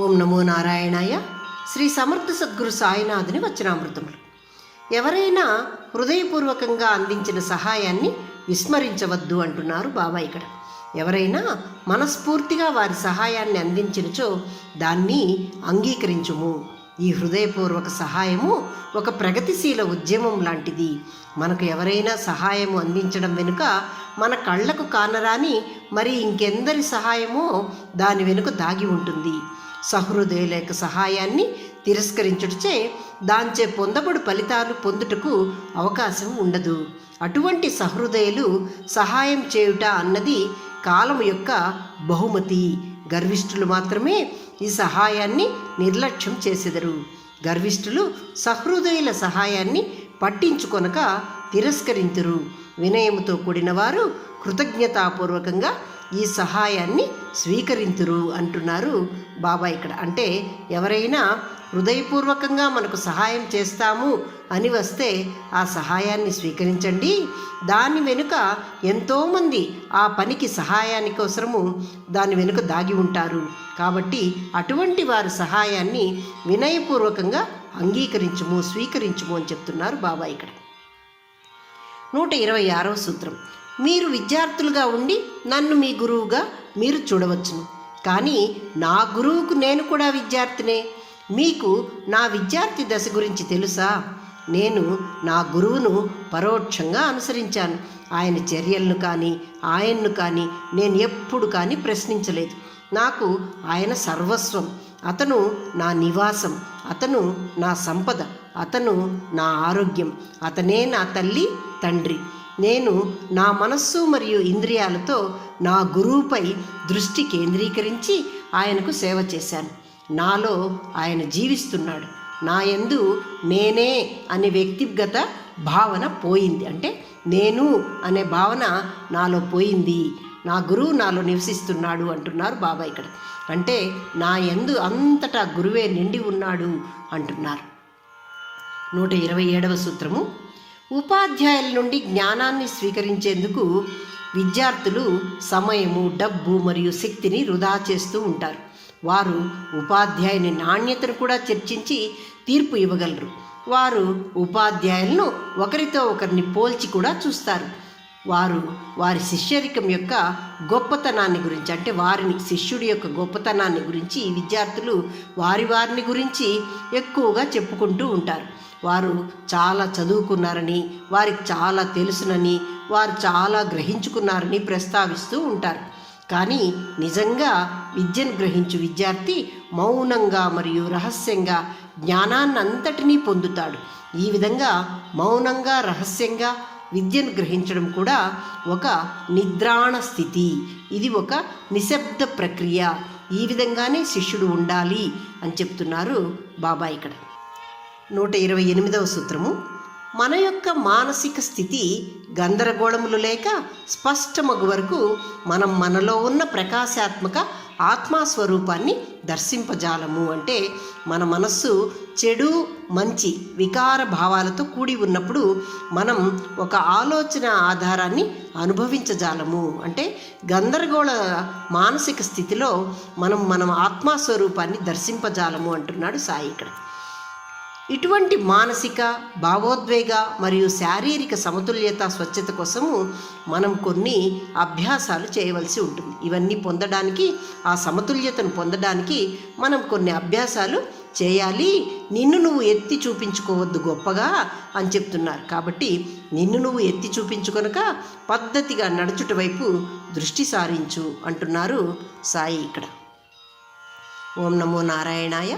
ఓం నమో నారాయణాయ. శ్రీ సమర్థ సద్గురు సాయినాథుని వచనామృతములు. ఎవరైనా హృదయపూర్వకంగా అందించిన సహాయాన్ని విస్మరించవద్దు అంటున్నారు బాబా ఇక్కడ. ఎవరైనా మనస్ఫూర్తిగా వారి సహాయాన్ని అందించినచో దాన్ని అంగీకరించుము. ఈ హృదయపూర్వక సహాయము ఒక ప్రగతిశీల ఉద్యమం లాంటిది. మనకు ఎవరైనా సహాయము అందించడం వెనుక మన కళ్ళకు కానరాని మరి ఇంకెందరి సహాయమో దాని వెనుక దాగి ఉంటుంది. సహృదయుల యొక్క సహాయాన్ని తిరస్కరించుటచే దాంచే పొందబడు ఫలితాలు పొందుటకు అవకాశం ఉండదు. అటువంటి సహృదయులు సహాయం చేయుట అన్నది కాలం యొక్క బహుమతి. గర్విష్ఠులు మాత్రమే ఈ సహాయాన్ని నిర్లక్ష్యం చేసెదరు. గర్విష్ఠులు సహృదయుల సహాయాన్ని పట్టించుకొనక తిరస్కరింతురు. వినయముతో కూడిన వారు కృతజ్ఞతాపూర్వకంగా ఈ సహాయాన్ని స్వీకరింతురు అంటున్నారు బాబా ఇక్కడ. అంటే ఎవరైనా హృదయపూర్వకంగా మనకు సహాయం చేస్తాము అని వస్తే ఆ సహాయాన్ని స్వీకరించండి. దాని వెనుక ఎంతోమంది ఆ పనికి సహాయాని కోసము దాని వెనుక దాగి ఉంటారు. కాబట్టి అటువంటి వారి సహాయాన్ని వినయపూర్వకంగా అంగీకరించుము, స్వీకరించుము అని చెప్తున్నారు బాబా ఇక్కడ. 126వ సూత్రం. మీరు విద్యార్థులుగా ఉండి నన్ను మీ గురువుగా మీరు చూడవచ్చును, కానీ నా గురువుకు నేను కూడా విద్యార్థినే. మీకు నా విద్యార్థి దశ గురించి తెలుసా? నేను నా గురువును పరోక్షంగా అనుసరించాను. ఆయన చర్యలను కానీ ఆయన్ను కానీ నేను ఎప్పుడు కానీ ప్రశ్నించలేదు. నాకు ఆయన సర్వస్వం. అతను నా నివాసం, అతను నా సంపద, అతను నా ఆరోగ్యం, అతనే నా తల్లి తండ్రి. నేను నా మనస్సు మరియు ఇంద్రియాలతో నా గురువుపై దృష్టి కేంద్రీకరించి ఆయనకు సేవ చేశాను. నాలో ఆయన జీవిస్తున్నాడు. నా యందు నేనే అనే వ్యక్తిగత భావన పోయింది. అంటే నేను అనే భావన నాలో పోయింది. నా గురువు నాలో నివసిస్తున్నాడు అంటున్నారు బాబా ఇక్కడ. అంటే నా యందు అంతటా గురువే నిండి ఉన్నాడు అంటున్నారు. 127వ సూత్రము. ఉపాధ్యాయుల నుండి జ్ఞానాన్ని స్వీకరించేందుకు విద్యార్థులు సమయము, డబ్బు మరియు శక్తిని వృధా చేస్తూ ఉంటారు. వారు ఉపాధ్యాయుని నాణ్యతను కూడా చర్చించి తీర్పు ఇవ్వగలరు. వారు ఉపాధ్యాయులను ఒకరితో ఒకరిని పోల్చి కూడా చూస్తారు. వారు వారి శిష్యరికం యొక్క గొప్పతనాన్ని గురించి, అంటే వారిని శిష్యుడి యొక్క గొప్పతనాన్ని గురించి విద్యార్థులు వారిని గురించి ఎక్కువగా చెప్పుకుంటూ ఉంటారు. వారు చాలా చదువుకున్నారని, వారికి చాలా తెలుసునని, వారు చాలా గ్రహించుకున్నారని ప్రస్తావిస్తూ ఉంటారు. కానీ నిజంగా విద్యను గ్రహించు విద్యార్థి మౌనంగా మరియు రహస్యంగా జ్ఞానాన్నంతటినీ పొందుతాడు. ఈ విధంగా మౌనంగా రహస్యంగా విద్యను గ్రహించడం కూడా ఒక నిద్రాణ స్థితి. ఇది ఒక నిశ్శబ్ద ప్రక్రియ. ఈ విధంగానే శిష్యుడు ఉండాలి అని చెప్తున్నారు బాబా ఇక్కడ. 128వ సూత్రము. మన యొక్క మానసిక స్థితి గందరగోళములు లేక స్పష్టమగు వరకు మనం మనలో ఉన్న ప్రకాశాత్మక ఆత్మస్వరూపాన్ని దర్శింపజాలము. అంటే మన మనస్సు చెడు మంచి వికార భావాలతో కూడి ఉన్నప్పుడు మనం ఒక ఆలోచన ఆధారాన్ని అనుభవించజాలము. అంటే గందరగోళ మానసిక స్థితిలో మనం ఆత్మస్వరూపాన్ని దర్శింపజాలము అంటున్నాడు సాయి ఇక్కడ. ఇటువంటి మానసిక, భావోద్వేగ మరియు శారీరక సమతుల్యత, స్వచ్ఛత కోసము మనం కొన్ని అభ్యాసాలు చేయవలసి ఉంటుంది. ఇవన్నీ పొందడానికి, ఆ సమతుల్యతను పొందడానికి మనం కొన్ని అభ్యాసాలు చేయాలి. నిన్ను నువ్వు ఎత్తి చూపించుకోవద్దు గొప్పగా అని చెప్తున్నారు. కాబట్టి నిన్ను నువ్వు ఎత్తి చూపించుకొనక పద్ధతిగా నడుచుట వైపు దృష్టి సారించు అంటున్నారు సాయి ఇక్కడ. ఓం నమో నారాయణాయ.